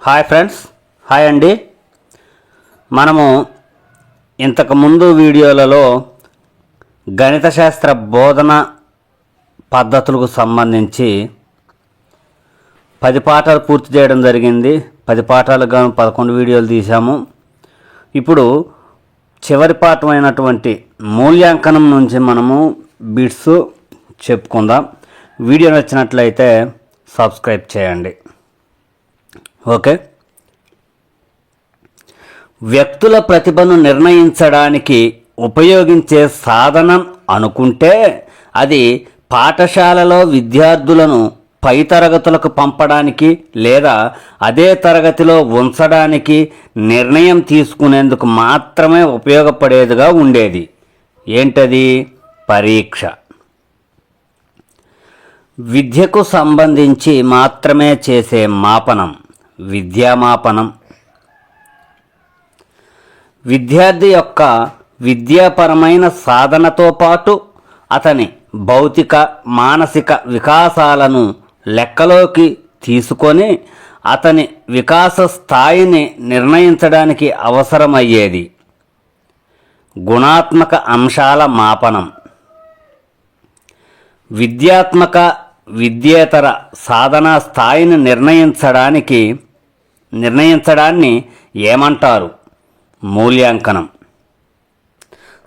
Hi friends, hi అండి. మనము ఇంతకుముందు వీడియోలలో గణిత శాస్త్ర బోధన పద్ధతులకు సంబంధించి 10 పాఠాలు పూర్తి చేయడం జరిగింది. 10 పాఠాలుగా 11 వీడియోలు తీసాము. ఇప్పుడు చివరి పాఠమైనటువంటి మూల్యాంకనం నుంచి మనము బిట్స్ చెప్పుకుందాం. వీడియో నచ్చినట్లయితే సబ్స్క్రైబ్ చేయండి. ఓకే. వ్యక్తుల ప్రతిభను నిర్ణయించడానికి ఉపయోగించే సాధనం అనుకుంటే అది పాఠశాలలో విద్యార్థులను పై తరగతులకు పంపడానికి లేదా అదే తరగతిలో ఉంచడానికి నిర్ణయం తీసుకునేందుకు మాత్రమే ఉపయోగపడేదిగా ఉండేది. ఏంటది? పరీక్ష. విద్యకు సంబంధించి మాత్రమే చేసే మాపనం విద్యామాపనం. విద్యార్థి యొక్క విద్యాపరమైన సాధనతో పాటు అతని భౌతిక మానసిక వికాసాలను లెక్కలోకి తీసుకొని అతని వికాస స్థాయిని నిర్ణయించడానికి అవసరమయ్యేది గుణాత్మక అంశాల మాపనం. విద్యాత్మక విద్యేతర సాధనా స్థాయిని నిర్ణయించడాన్ని ఏమంటారు? మూల్యాంకనం.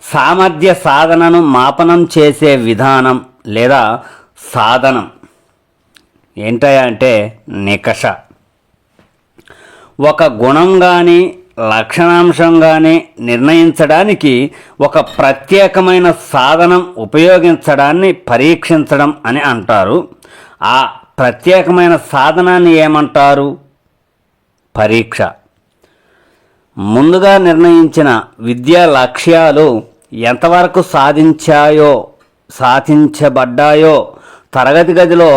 సామర్థ్య సాధనను మాపనం చేసే విధానం లేదా సాధనం ఏంటంటే నికష. ఒక గుణం కానీ లక్షణాంశం కానీ నిర్ణయించడానికి ఒక ప్రత్యేకమైన సాధనం ఉపయోగించడాన్ని పరీక్షించడం అని అంటారు. ఆ ప్రత్యేకమైన సాధనాన్ని ఏమంటారు? పరీక్ష. ముందుగా నిర్ణయించిన విద్యా లక్ష్యాలు ఎంతవరకు సాధించబడ్డాయో, తరగతి గదిలో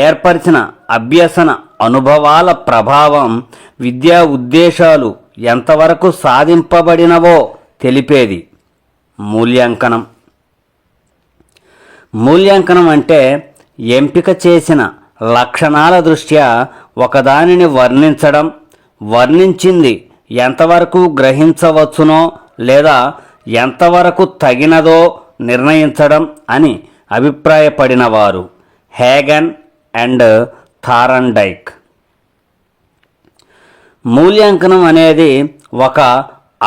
ఏర్పరిచిన అభ్యసన అనుభవాల ప్రభావం విద్యా ఉద్దేశాలు ఎంతవరకు సాధింపబడినవో తెలిపేది మూల్యాంకనం. మూల్యాంకనం అంటే ఎంపిక చేసిన లక్షణాల దృష్ట్యా ఒకదానిని వర్ణించింది ఎంతవరకు గ్రహించవచ్చునో లేదా ఎంతవరకు తగినదో నిర్ణయించడం అని అభిప్రాయపడినవారు హేగన్ అండ్ థారండైక్. మూల్యాంకనం అనేది ఒక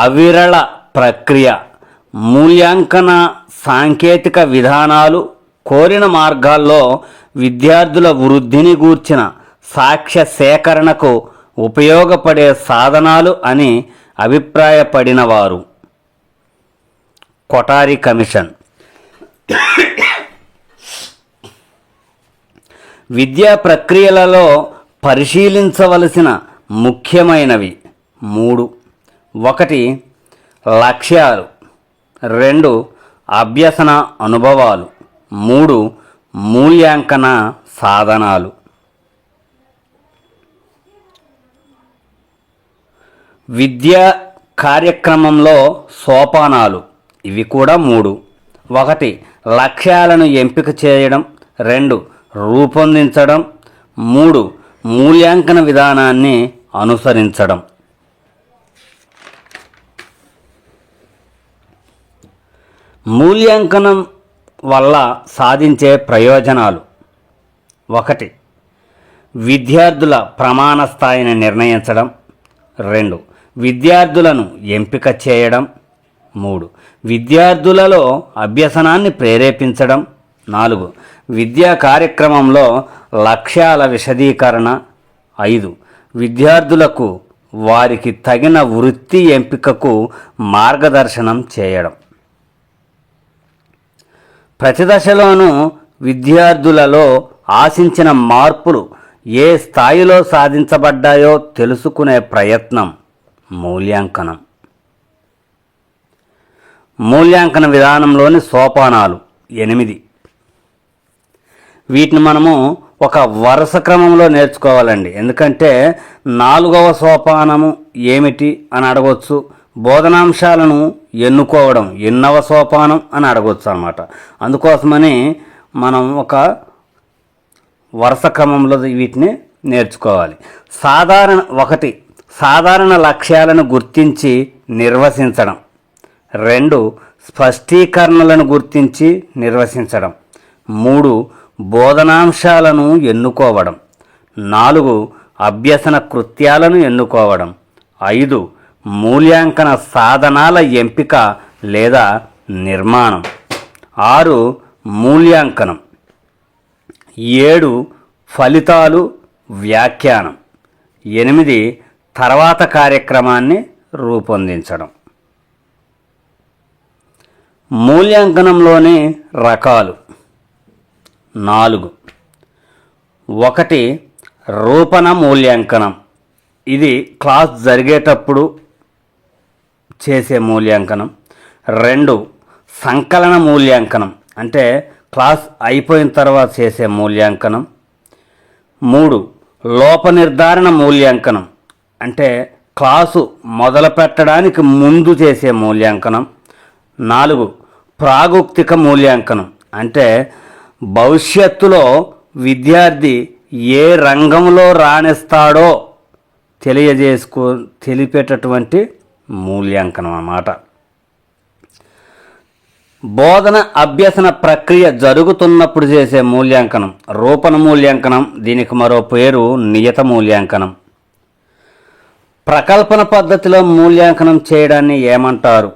అవిరళ ప్రక్రియ. మూల్యాంకన సాంకేతిక విధానాలు కోరిన మార్గాల్లో విద్యార్థుల వృద్ధిని గూర్చిన సాక్ష్య సేకరణకు ఉపయోగపడే సాధనాలు అని అభిప్రాయపడినవారు కొఠారి కమిషన్. విద్యా ప్రక్రియలలో పరిశీలించవలసిన ముఖ్యమైనవి 3. 1 లక్ష్యాలు, 2 అభ్యసన అనుభవాలు, 3 మూల్యాంకన సాధనాలు. విద్యా కార్యక్రమంలో సోపానాలు ఇవి కూడా 3. 1 లక్ష్యాలను ఎంపిక చేయడం, 2 రూపొందించడం, 3 మూల్యాంకన విధానాన్ని అనుసరించడం. మూల్యాంకనం వల్ల సాధించే ప్రయోజనాలు: 1 విద్యార్థుల ప్రమాణ స్థాయిని నిర్ణయించడం, 2 విద్యార్థులను ఎంపిక చేయడం, 3 విద్యార్థులలో అభ్యసనాన్ని ప్రేరేపించడం, 4 విద్యా కార్యక్రమంలో లక్ష్యాల విశదీకరణ, 5 విద్యార్థులకు వారికి తగిన వృత్తి ఎంపికకు మార్గదర్శనం చేయడం. ప్రతి దశలోనూ విద్యార్థులలో ఆశించిన మార్పులు ఏ స్థాయిలో సాధించబడ్డాయో తెలుసుకునే ప్రయత్నం మూల్యాంకనం. మూల్యాంకన విధానంలోని సోపానాలు 8. వీటిని మనము ఒక వరుస క్రమంలో నేర్చుకోవాలండి. ఎందుకంటే 4వ సోపానము ఏమిటి అని అడగవచ్చు. బోధనాంశాలను ఎన్నుకోవడం ఎన్నవ సోపానం అని అడగవచ్చు అన్నమాట. అందుకోసమని మనం ఒక వరుస క్రమంలో వీటిని నేర్చుకోవాలి. సాధారణ లక్ష్యాలను గుర్తించి నిర్వచించడం. 2 స్పష్టీకరణలను గుర్తించి నిర్వచించడం. 3 బోధనాంశాలను ఎన్నుకోవడం. 4 అభ్యసన కృత్యాలను ఎన్నుకోవడం. 5 మూల్యాంకన సాధనాల ఎంపిక లేదా నిర్మాణం. 6 మూల్యాంకనం. 7 ఫలితాలు వ్యాఖ్యానం. 8 తర్వాత కార్యక్రమాన్ని రూపొందించడం. మూల్యాంకనంలోని రకాలు 4. 1 రూపణ మూల్యాంకనం. ఇది క్లాస్ జరిగేటప్పుడు చేసే మూల్యాంకనం. 2 సంకలన మూల్యాంకనం, అంటే క్లాస్ అయిపోయిన తర్వాత చేసే మూల్యాంకనం. 3 లోప నిర్ధారణ మూల్యాంకనం, అంటే క్లాసు మొదలు పెట్టడానికి ముందు చేసే మూల్యాంకనం. 4 ప్రాగుక్తిక మూల్యాంకనం, అంటే భవిష్యత్తులో విద్యార్థి ఏ రంగంలో రాణిస్తాడో తెలిపేటటువంటి మూల్యాంకనం అన్నమాట. బోధన అభ్యసన ప్రక్రియ జరుగుతున్నప్పుడు చేసే మూల్యాంకనం రూపణ మూల్యాంకనం. దీనికి మరో పేరు నియత మూల్యాంకనం. ప్రకల్పన పద్ధతిలో మూల్యాంకనం చేయడాన్ని ఏమంటారు?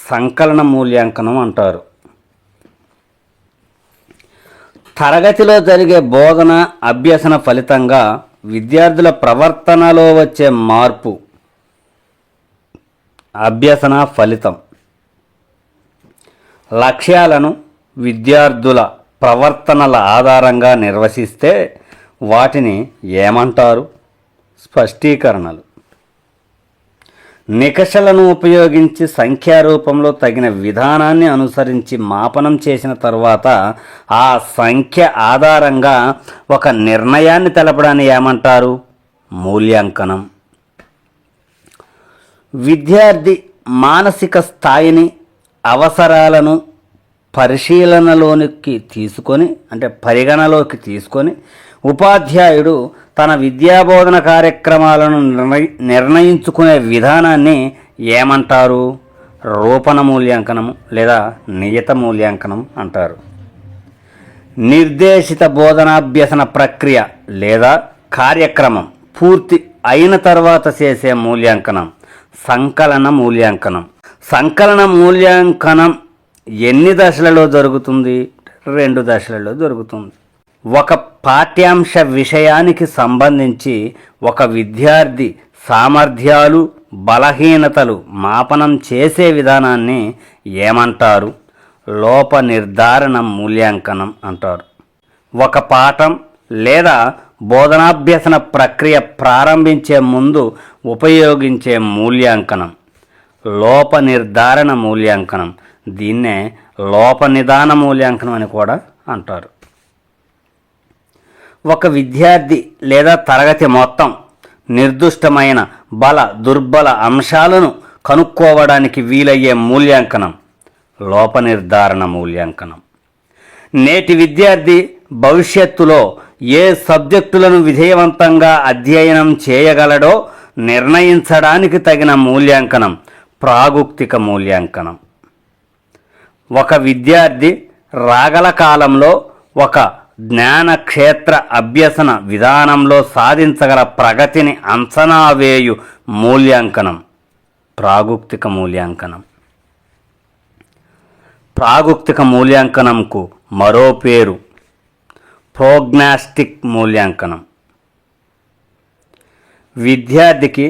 సంకలన మూల్యాంకనం అంటారు. తరగతిలో జరిగే బోధన అభ్యసన ఫలితంగా విద్యార్థుల ప్రవర్తనలో వచ్చే మార్పు అభ్యసన ఫలితం. లక్ష్యాలను విద్యార్థుల ప్రవర్తనల ఆధారంగా నిర్వచిస్తే వాటిని ఏమంటారు? స్పష్టీకరణలు. నికషలను ఉపయోగించి సంఖ్యారూపంలో తగిన విధానాన్ని అనుసరించి మాపనం చేసిన తర్వాత ఆ సంఖ్య ఆధారంగా ఒక నిర్ణయాన్ని తెలపడాన్ని ఏమంటారు? మూల్యాంకనం. విద్యార్థి మానసిక స్థాయిని, అవసరాలను పరిగణలోకి తీసుకొని ఉపాధ్యాయుడు తన విద్యాబోధన కార్యక్రమాలను నిర్ణయించుకునే విధానాన్ని ఏమంటారు? రూపణ మూల్యాంకనము లేదా నియత మూల్యాంకనం అంటారు. నిర్దేశిత బోధనాభ్యసన ప్రక్రియ లేదా కార్యక్రమం పూర్తి అయిన తర్వాత చేసే మూల్యాంకనం సంకలన మూల్యాంకనం. సంకలన మూల్యాంకనం ఎన్ని దశలలో జరుగుతుంది? 2 దశలలో జరుగుతుంది. ఒక పాఠ్యాంశ విషయానికి సంబంధించి ఒక విద్యార్థి సామర్థ్యాలు, బలహీనతలు మాపనం చేసే విధానాన్ని ఏమంటారు? లోప నిర్ధారణ మూల్యాంకనం అంటారు. ఒక పాఠం లేదా బోధనాభ్యసన ప్రక్రియ ప్రారంభించే ముందు ఉపయోగించే మూల్యాంకనం లోప నిర్ధారణ మూల్యాంకనం. దీన్నే లోప నిదాన మూల్యాంకనం అని కూడా అంటారు. ఒక విద్యార్థి లేదా తరగతి మొత్తం నిర్దిష్టమైన బల దుర్బల అంశాలను కనుక్కోవడానికి వీలయ్యే మూల్యాంకనం లోప నిర్ధారణ మూల్యాంకనం. నేటి విద్యార్థి భవిష్యత్తులో ఏ సబ్జెక్టులను విజయవంతంగా అధ్యయనం చేయగలడో నిర్ణయించడానికి తగిన మూల్యాంకనం ప్రాగుక్తిక మూల్యాంకనం. ఒక విద్యార్థి రాగల కాలంలో ఒక జ్ఞానక్షేత్ర అభ్యసన విధానంలో సాధించగల ప్రగతిని అంచనా వేయు మూల్యాంకనం ప్రాగుక్తిక మూల్యాంకనం. ప్రాగుక్తిక మూల్యాంకనంకు మరో పేరు ప్రోగ్నాస్టిక్ మూల్యాంకనం. విద్యార్థికి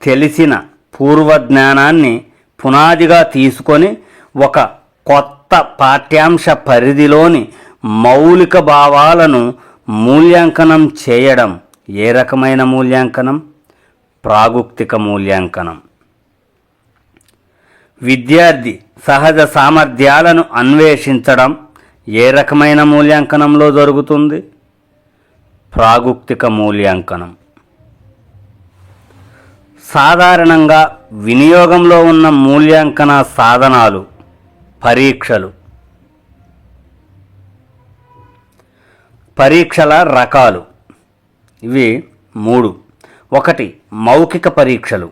తెలిసిన పూర్వజ్ఞానాన్ని పునాదిగా తీసుకొని ఒక కొత్త పాఠ్యాంశ పరిధిలోని మౌలిక భావాలను మూల్యాంకనం చేయడం ఏ రకమైన మూల్యాంకనం? ప్రాగుక్తిక మూల్యాంకనం. విద్యార్థి సహజ సామర్థ్యాలను అన్వేషించడం ఏ రకమైన మూల్యాంకనంలో జరుగుతుంది? ప్రాగుక్తిక మూల్యాంకనం. సాధారణంగా వినియోగంలో ఉన్న మూల్యాంకన సాధనాలు పరీక్షలు. పరీక్షల రకాలు ఇవి 3. 1 మౌఖిక పరీక్షలు,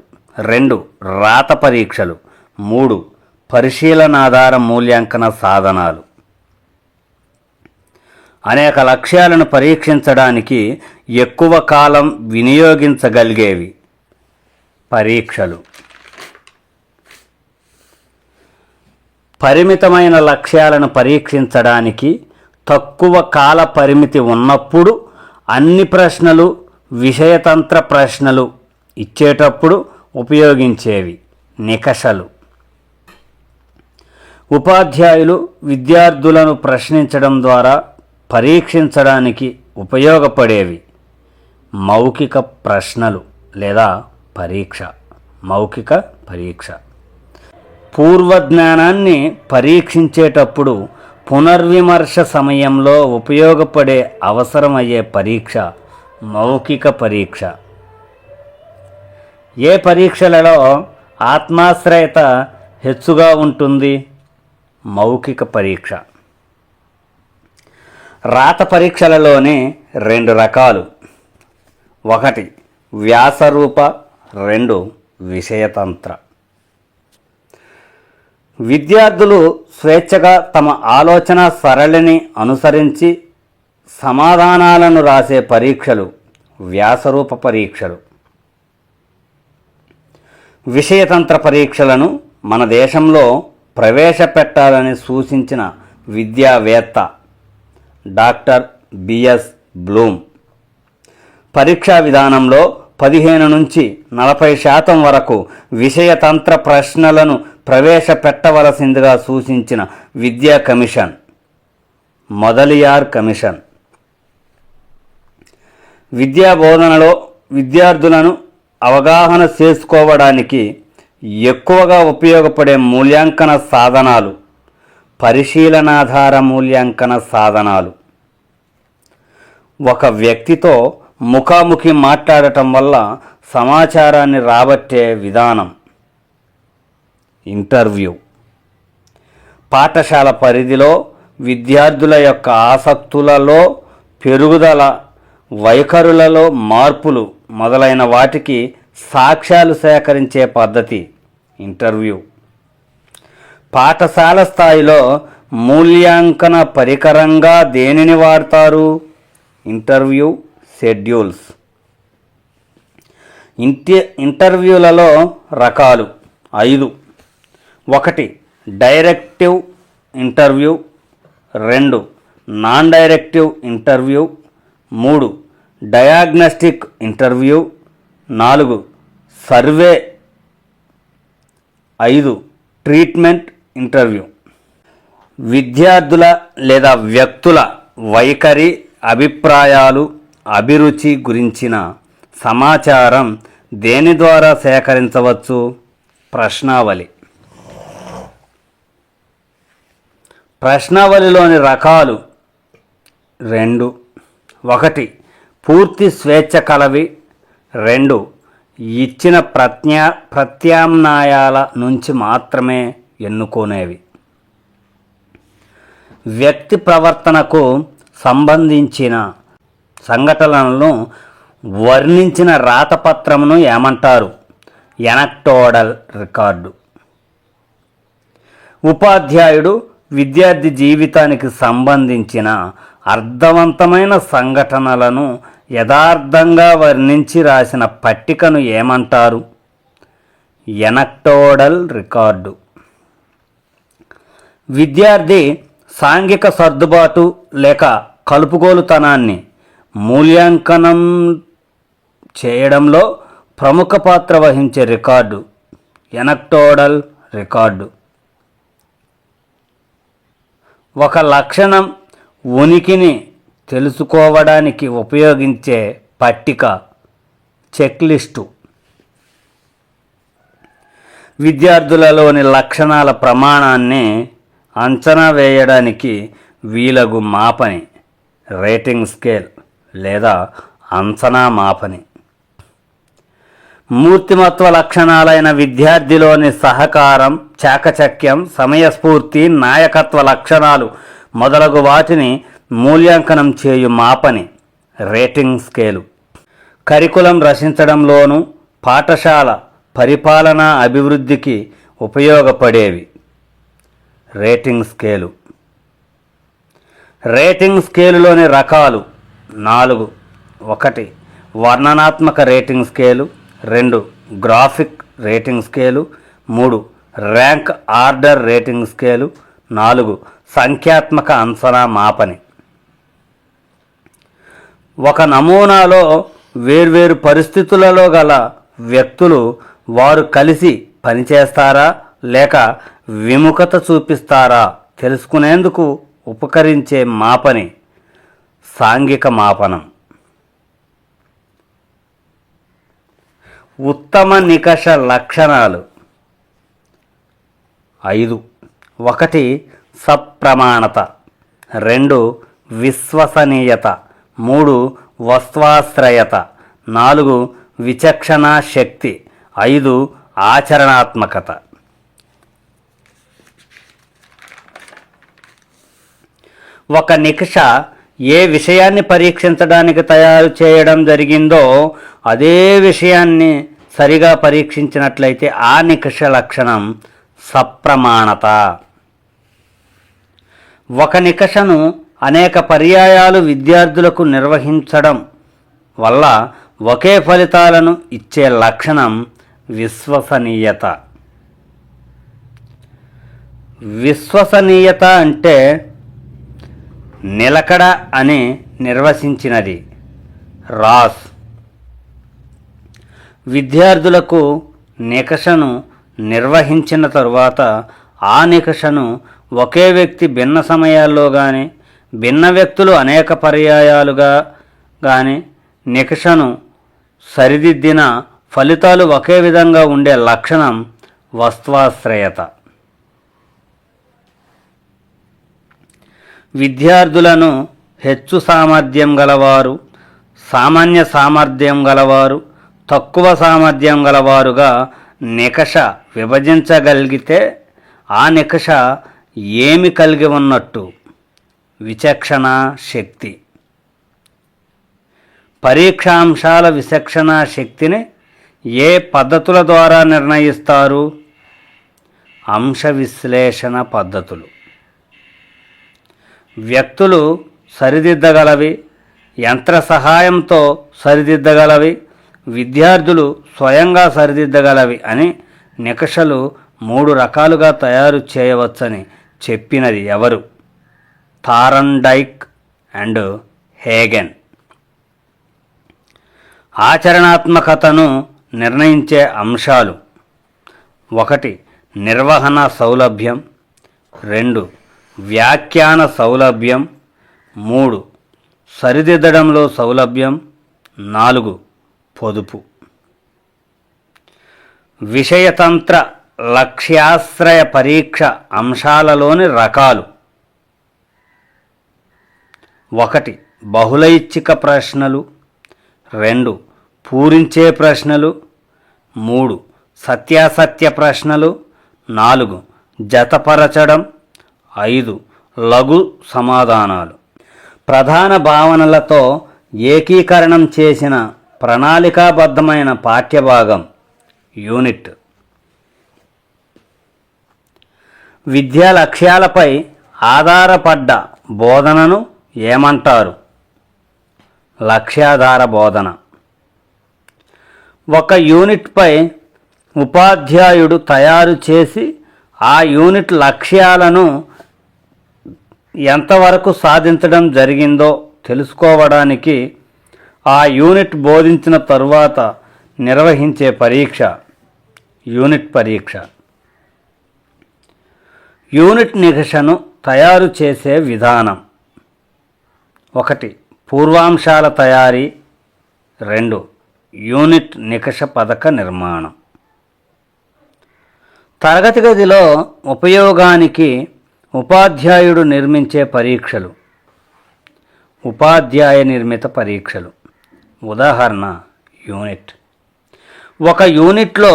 2 రాత పరీక్షలు, 3 పరిశీలనాధార మూల్యాంకన సాధనాలు. అనేక లక్ష్యాలను పరీక్షించడానికి ఎక్కువ కాలం వినియోగించగలిగేవి పరీక్షలు. పరిమితమైన లక్ష్యాలను పరీక్షించడానికి తక్కువ కాల పరిమితి ఉన్నప్పుడు అన్ని ప్రశ్నలు విషయతంత్ర ప్రశ్నలు ఇచ్చేటప్పుడు ఉపయోగించేవి నికషలు. ఉపాధ్యాయులు విద్యార్థులను ప్రశ్నించడం ద్వారా పరీక్షించడానికి ఉపయోగపడేవి మౌఖిక ప్రశ్నలు లేదా పరీక్ష. మౌఖిక పరీక్ష. పూర్వజ్ఞానాన్ని పరీక్షించేటప్పుడు పునర్విమర్శ సమయంలో ఉపయోగపడే అవసరమయ్యే పరీక్ష మౌఖిక పరీక్ష. ఏ పరీక్షలలో ఆత్మాశ్రయత హెచ్చుగా ఉంటుంది? మౌఖిక పరీక్ష. రాత పరీక్షలలోనే 2 రకాలు. 1 వ్యాసరూప, 2 విషయతంత్ర. విద్యార్థులు స్వేచ్ఛగా తమ ఆలోచన సరళిని అనుసరించి సమాధానాలను రాసే పరీక్షలు వ్యాసరూప పరీక్షలు. విషయతంత్ర పరీక్షలను మన దేశంలో ప్రవేశపెట్టాలని సూచించిన విద్యావేత్త డాక్టర్ బిఎస్ బ్లూమ్ పరీక్షా విధానంలో 15 నుంచి 40% వరకు విషయతంత్ర ప్రశ్నలను ప్రవేశపెట్టవలసిందిగా సూచించిన విద్యా కమిషన్ మొదలియార్ కమిషన్. విద్యా బోధనలో విద్యార్థులను అవగాహన చేసుకోవడానికి ఎక్కువగా ఉపయోగపడే మూల్యాంకన సాధనాలు పరిశీలనాధార మూల్యాంకన సాధనాలు. ఒక వ్యక్తితో ముఖాముఖి మాట్లాడటం వల్ల సమాచారాన్ని రాబట్టే విధానం ఇంటర్వ్యూ. పాఠశాల పరిధిలో విద్యార్థుల యొక్క ఆసక్తులలో పెరుగుదల, వైఖరులలో మార్పులు మొదలైన వాటికి సాక్ష్యాలు సేకరించే పద్ధతి ఇంటర్వ్యూ. పాఠశాల స్థాయిలో మూల్యాంకన పరికరంగా దేనిని వాడతారు? Interview schedules. ఇంటర్వ్యూలలో రకాలు 5. 1 directive interview, 2 non directive interview, 3 diagnostic interview, 4 survey, 5 treatment interview. విద్యార్థుల లేదా వ్యక్తుల వైఖరి, అభిప్రాయాలు, అభిరుచి గురించిన సమాచారం దేని ద్వారా సేకరించవచ్చు? ప్రశ్నావళి. ప్రశ్నావళిలోని రకాలు 2. 1 పూర్తి స్వేచ్ఛ కలవి, 2 ఇచ్చిన ప్రత్యామ్నాయాల నుంచి మాత్రమే ఎన్నుకునేవి. వ్యక్తి ప్రవర్తనకు సంబంధించిన సంఘటనలను వర్ణించిన రాతపత్రమును ఏమంటారు? ఎనక్టోడల్ రికార్డు. ఉపాధ్యాయుడు విద్యార్థి జీవితానికి సంబంధించిన అర్థవంతమైన సంఘటనలను యథార్థంగా వర్ణించి రాసిన పట్టికను ఏమంటారు? ఎనక్టోడల్ రికార్డు. విద్యార్థి సాంఘిక సర్దుబాటు లేక కలుపుగోలుతనాన్ని మూల్యాంకనం చేయడంలో ప్రముఖ పాత్ర వహించే రికార్డు ఎనక్టోడల్ రికార్డు. ఒక లక్షణం ఉనికిని తెలుసుకోవడానికి ఉపయోగించే పట్టిక చెక్లిస్టు. విద్యార్థులలోని లక్షణాల ప్రమాణాన్ని అంచనా వేయడానికి వీలగు మాపని రేటింగ్ స్కేల్ లేదా అంచనా మాపని. మూర్తిమత్వ లక్షణాలైన విద్యార్థిలోని సహకారం, చాకచక్యం, సమయస్ఫూర్తి, నాయకత్వ లక్షణాలు మొదలగు వాటిని మూల్యాంకనం చేయు మాపని రేటింగ్ స్కేలు. కరికులం రచించడంలోనూ పాఠశాల పరిపాలనా అభివృద్ధికి ఉపయోగపడేవి. Rating scale. రేటింగ్ స్కేలులోని రకాలు 4. 1. వర్ణనాత్మక rating scale. 2. Graphic rating scale. 3. Rank order rating scale. 4. సంఖ్యాత్మక అంచనా మాపని. ఒక నమూనాలో వేర్వేరు పరిస్థితులలో గల వ్యక్తులు వారు కలిసి పనిచేస్తారా లేక విముఖత చూపిస్తారా తెలుసుకునేందుకు ఉపకరించే మాపని సాంఘిక మాపనం. ఉత్తమ నికష లక్షణాలు 5. 1. సప్రమాణత. 2. విశ్వసనీయత. 3. వస్త్వాశ్రయత. 4. విచక్షణా శక్తి. 5. ఆచరణాత్మకత. ఒక నికష ఏ విషయాన్ని పరీక్షించడానికి తయారు చేయడం జరిగిందో అదే విషయాన్ని సరిగా పరీక్షించినట్లయితే ఆ నికష లక్షణం సప్రమాణత. ఒక నికషను అనేక పర్యాయాలు విద్యార్థులకు నిర్వహించడం వల్ల ఒకే ఫలితాలను ఇచ్చే లక్షణం విశ్వసనీయత. విశ్వసనీయత అంటే నిలకడ అని నిర్వచించినది రాస్. విద్యార్థులకు నికషను నిర్వహించిన తరువాత ఆ నికషను ఒకే వ్యక్తి భిన్న సమయాల్లో కానీ భిన్న వ్యక్తులు అనేక పర్యాయాలుగా కానీ నికషను సరిదిద్దిన ఫలితాలు ఒకే విధంగా ఉండే లక్షణం వస్త్వాశ్రయత. విద్యార్థులను హెచ్చు సామర్థ్యం గలవారు, సామాన్య సామర్థ్యం గలవారు, తక్కువ సామర్థ్యం గలవారుగా నికష విభజించగలిగితే ఆ నికష ఏమి కలిగి ఉన్నట్టు? విచక్షణ శక్తి. పరీక్షాంశాల విచక్షణ శక్తిని ఏ పద్ధతుల ద్వారా నిర్ణయిస్తారు? అంశ విశ్లేషణ పద్ధతులు. వ్యక్తులు సరిదిద్దగలవి, యంత్ర సహాయంతో సరిదిద్దగలవి, విద్యార్థులు స్వయంగా సరిదిద్దగలవి అని నికషలు 3 రకాలుగా తయారు చేయవచ్చని చెప్పినది ఎవరు? Thorndike and హేగెన్. ఆచరణాత్మకతను నిర్ణయించే అంశాలు: 1. నిర్వహణ సౌలభ్యం. 2. వ్యాఖ్యాన సౌలభ్యం. 3. సరిదిద్దడంలో సౌలభ్యం. 4. పొదుపు. విషయతంత్ర లక్ష్యాశ్రయ పరీక్ష అంశాలలోని రకాలు: 1. బహుళైచ్ఛిక ప్రశ్నలు. 2. పూరించే ప్రశ్నలు. 3. సత్యాసత్య ప్రశ్నలు. 4. జతపరచడం. 5. లఘు సమాధానాలు. ప్రధాన భావనలతో ఏకీకరణం చేసిన ప్రణాళికాబద్ధమైన పాఠ్యభాగం యూనిట్. విద్యా లక్ష్యాలపై ఆధారపడ్డ బోధనను ఏమంటారు? లక్ష్యాధార బోధన. ఒక యూనిట్పై ఉపాధ్యాయుడు తయారు చేసి ఆ యూనిట్ లక్ష్యాలను ఎంతవరకు సాధించడం జరిగిందో తెలుసుకోవడానికి ఆ యూనిట్ బోధించిన తరువాత నిర్వహించే పరీక్ష యూనిట్ పరీక్ష. యూనిట్ నికషను తయారు చేసే విధానం: 1. పూర్వాంశాల తయారీ. 2. యూనిట్ నికష పథక నిర్మాణం. తరగతి గదిలో ఉపయోగానికి ఉపాధ్యాయుడు నిర్మించే పరీక్షలు. ఉపాధ్యాయ నిర్మిత పరీక్షలు. ఉదాహరణ: యూనిట్. ఒక యూనిట్లో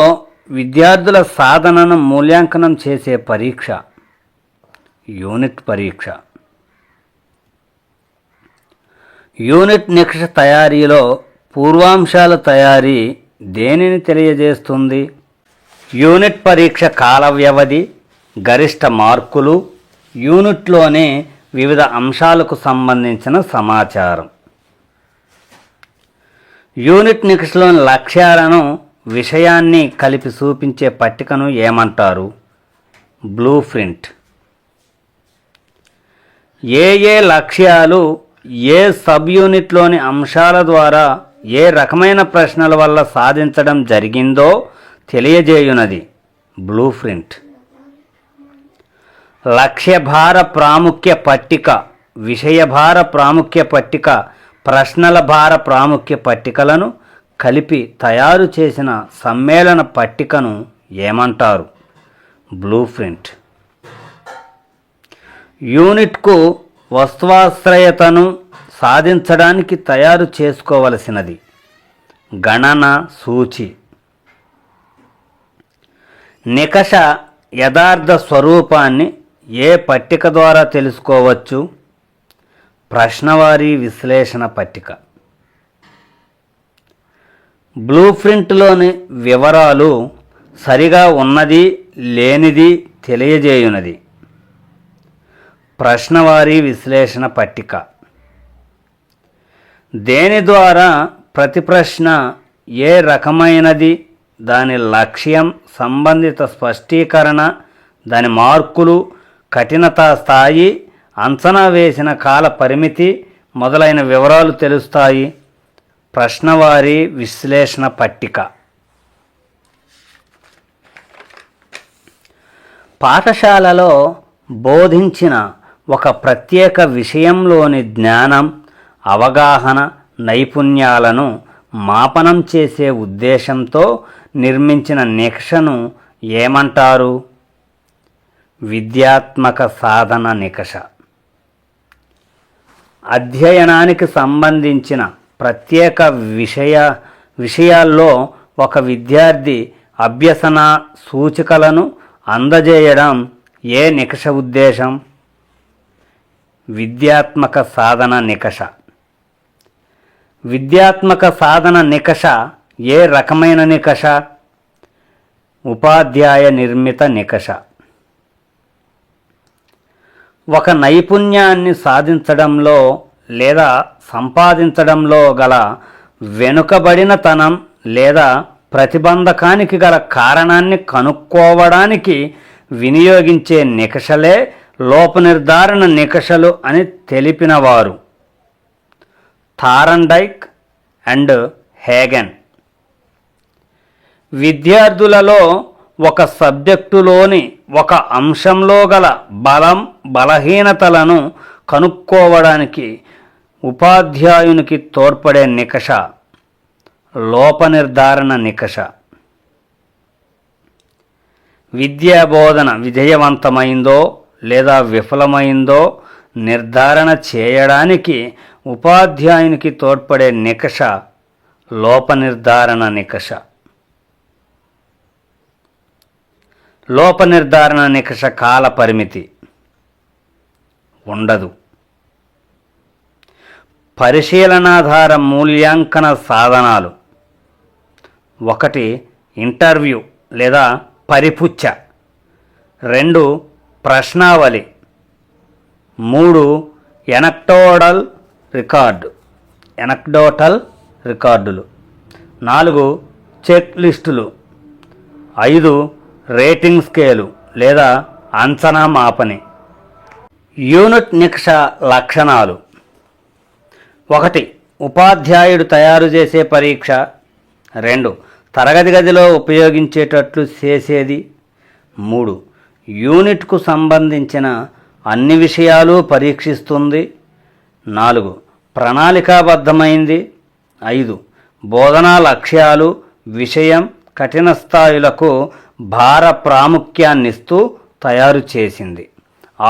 విద్యార్థుల సాధనను మూల్యాంకనం చేసే పరీక్ష యూనిట్ పరీక్ష. యూనిట్ నికష తయారీలో పూర్వాంశాల తయారీ దేనిని తెలియజేస్తుంది? యూనిట్ పరీక్ష కాల వ్యవధి, గరిష్ట మార్కులు, యూనిట్లోని వివిధ అంశాలకు సంబంధించిన సమాచారం. యూనిట్ నికషలోని లక్ష్యాలను, విషయాన్ని కలిపి చూపించే పట్టికను ఏమంటారు? Blue print. ఏ లక్ష్యాలు ఏ సబ్ యూనిట్లోని అంశాల ద్వారా ఏ రకమైన ప్రశ్నల వల్ల సాధించడం జరిగిందో తెలియజేయునది బ్లూ ప్రింట్. లక్ష్యభార ప్రాముఖ్య పట్టిక, విషయభార ప్రాముఖ్య పట్టిక, ప్రశ్నల భార ప్రాముఖ్య పట్టికలను కలిపి తయారు చేసిన సమ్మేళన పట్టికను ఏమంటారు? Blue print. యూనిట్కు వస్తువాశ్రయతను సాధించడానికి తయారు చేసుకోవలసినది గణన సూచి. నికష యథార్థ స్వరూపాన్ని ఏ పట్టిక ద్వారా తెలుసుకోవచ్చు? ప్రశ్నవారీ విశ్లేషణ పట్టిక. బ్లూ ప్రింట్లోని వివరాలు సరిగా ఉన్నది లేనిది తెలియజేయునది ప్రశ్నవారీ విశ్లేషణ పట్టిక. దేని ద్వారా ప్రతి ప్రశ్న ఏ రకమైనది, దాని లక్ష్యం, సంబంధిత స్పష్టీకరణ, దాని మార్కులు, కఠినతా స్థాయి, అంచనా వేసిన కాల పరిమితి మొదలైన వివరాలు తెలుస్తాయి. ప్రశ్నవారీ విశ్లేషణ పట్టిక. పాఠశాలలో బోధించిన ఒక ప్రత్యేక విషయంలోని జ్ఞానం, అవగాహన, నైపుణ్యాలను మాపనం చేసే ఉద్దేశంతో నిర్మించిన నికషను ఏమంటారు? విద్యాత్మక సాధన నికష. అధ్యయనానికి సంబంధించిన ప్రత్యేక విషయాల్లో ఒక విద్యార్థి అభ్యసన సూచికలను అందజేయడం ఏ నికష ఉద్దేశం? విద్యాత్మక సాధన నికష. విద్యాత్మక సాధన నికష ఏ రకమైన నికష? ఉపాధ్యాయ నిర్మిత నికష. ఒక నైపుణ్యాన్ని సాధించడంలో లేదా సంపాదించడంలో గల వెనుకబడినతనం లేదా ప్రతిబంధకానికి గల కారణాన్ని కనుక్కోవడానికి వినియోగించే నికషలే లోపనిర్ధారణ నికషలు అని తెలిపినవారు థారండైక్ అండ్ హేగెన్. విద్యార్థులలో ఒక సబ్జెక్టులోని ఒక అంశంలో గల బలం, బలహీనతలను కనుక్కోవడానికి ఉపాధ్యాయునికి తోడ్పడే నికష లోపనిర్ధారణ నికష. విద్యాబోధన విజయవంతమైందో లేదా విఫలమైందో నిర్ధారణ చేయడానికి ఉపాధ్యాయునికి తోడ్పడే నికష లోపనిర్ధారణ నికష. లోపనిర్ధారణ నికష కాల పరిమితి ఉండదు. పరిశీలనాధార మూల్యాంకన సాధనాలు: 1 ఇంటర్వ్యూ లేదా పరిపుచ్చ, 2 ప్రశ్నావళి, 3 ఎనక్డోటల్ రికార్డులు, 4 చెక్ లిస్టులు, 5 రేటింగ్ స్కేలు లేదా అంచనా మాపని. యూనిట్ నికష లక్షణాలు: 1 ఉపాధ్యాయుడు తయారు చేసే పరీక్ష, 2 తరగతి గదిలో ఉపయోగించేటట్లు చేసేది, 3 యూనిట్కు సంబంధించిన అన్ని విషయాలు పరీక్షిస్తుంది, 4 ప్రణాళికాబద్ధమైంది, 5 బోధనా లక్ష్యాలు, విషయం, కఠిన స్థాయిలకు భార ప్రాముఖ్యాన్నిస్తూ తయారు చేసింది,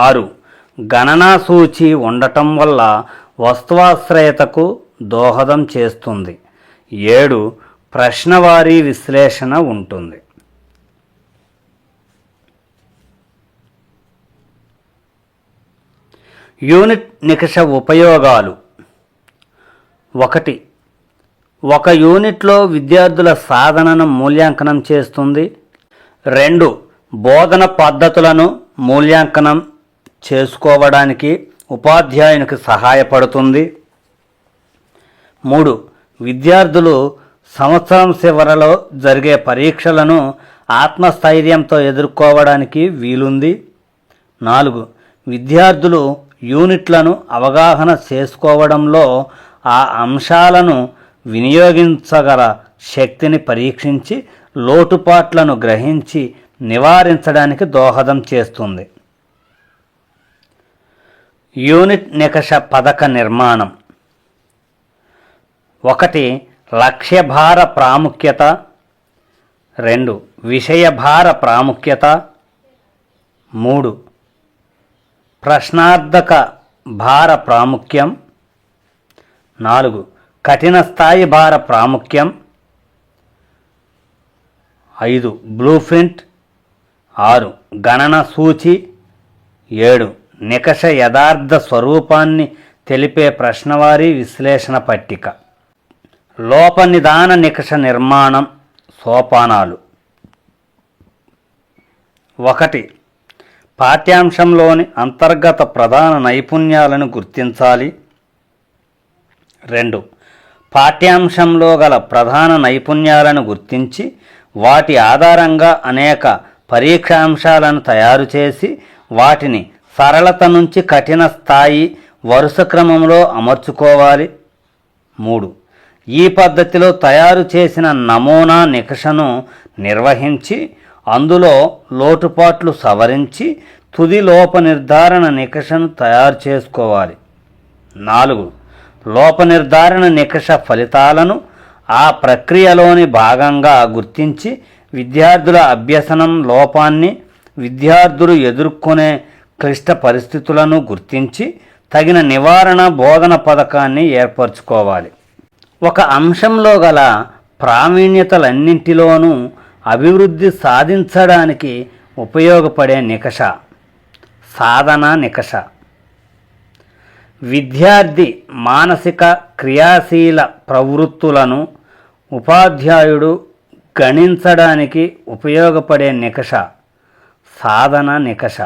6 గణనా సూచి ఉండటం వల్ల వస్తువాశ్రయతకు దోహదం చేస్తుంది, 7 ప్రశ్నవారీ విశ్లేషణ ఉంటుంది. యూనిట్ నికష ఉపయోగాలు: 1 ఒక యూనిట్లో విద్యార్థుల సాధనను మూల్యాంకనం చేస్తుంది. 2 బోధన పద్ధతులను మూల్యాంకనం చేసుకోవడానికి ఉపాధ్యాయునికి సహాయపడుతుంది. 3 విద్యార్థులు సంవత్సరం చివరలో జరిగే పరీక్షలను ఆత్మస్థైర్యంతో ఎదుర్కోవడానికి వీలుంది. 4 విద్యార్థులు యూనిట్లను అవగాహన చేసుకోవడంలో ఆ అంశాలను వినియోగించగల శక్తిని పరీక్షించి లోటుపాట్లను గ్రహించి నివారించడానికి దోహదం చేస్తుంది. యూనిట్ నికష పథక నిర్మాణం. 1 లక్ష్యభార ప్రాముఖ్యత. 2 విషయభార ప్రాముఖ్యత. 3 ప్రశ్నార్థక భార ప్రాముఖ్యం. 4 కఠిన స్థాయి భార ప్రాముఖ్యం. 5 బ్లూ ప్రింట్. 6 గణన సూచి. 7 నికష యథార్థ స్వరూపాన్ని తెలిపే ప్రశ్నవారీ విశ్లేషణ పట్టిక. లోపనిదాన నికష నిర్మాణం సోపానాలు. 1 పాఠ్యాంశంలోని అంతర్గత ప్రధాన నైపుణ్యాలను గుర్తించాలి. 2 పాఠ్యాంశంలో గల ప్రధాన నైపుణ్యాలను గుర్తించి వాటి ఆధారంగా అనేక పరీక్షాంశాలను తయారు చేసి వాటిని సరళత నుంచి కఠిన స్థాయి వరుస క్రమంలో అమర్చుకోవాలి. 3 ఈ పద్ధతిలో తయారు చేసిన నమూనా నికషను నిర్వహించి అందులో లోటుపాట్లు సవరించి తుది లోప నిర్ధారణ నికషను తయారు చేసుకోవాలి. 4 లోప నిర్ధారణ నికష ఫలితాలను ఆ ప్రక్రియలోని భాగంగా గుర్తించి విద్యార్థుల అభ్యసనం లోపాన్ని, విద్యార్థులు ఎదుర్కొనే క్లిష్ట పరిస్థితులను గుర్తించి తగిన నివారణ బోధన పథకాన్ని ఏర్పరచుకోవాలి. ఒక అంశంలో గల ప్రావీణ్యతలన్నింటిలోనూ అభివృద్ధి సాధించడానికి ఉపయోగపడే నికష సాధన నికష. విద్యార్థి మానసిక క్రియాశీల ప్రవృత్తులను ఉపాధ్యాయుడు గణించడానికి ఉపయోగపడే నికష సాధన నికష.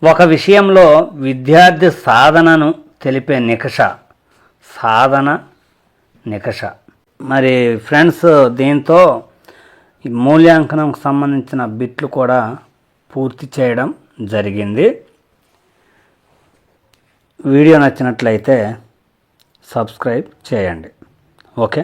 ఒక విషయంలో విద్యార్థి సాధనను తెలిపే నికష సాధన నికష. మరి ఫ్రెండ్స్, దీంతో ఈ మూల్యాంకనంకు సంబంధించిన బిట్లు కూడా పూర్తి చేయడం జరిగింది. వీడియో నచ్చినట్లయితే సబ్స్క్రైబ్ చేయండి. ఓకే.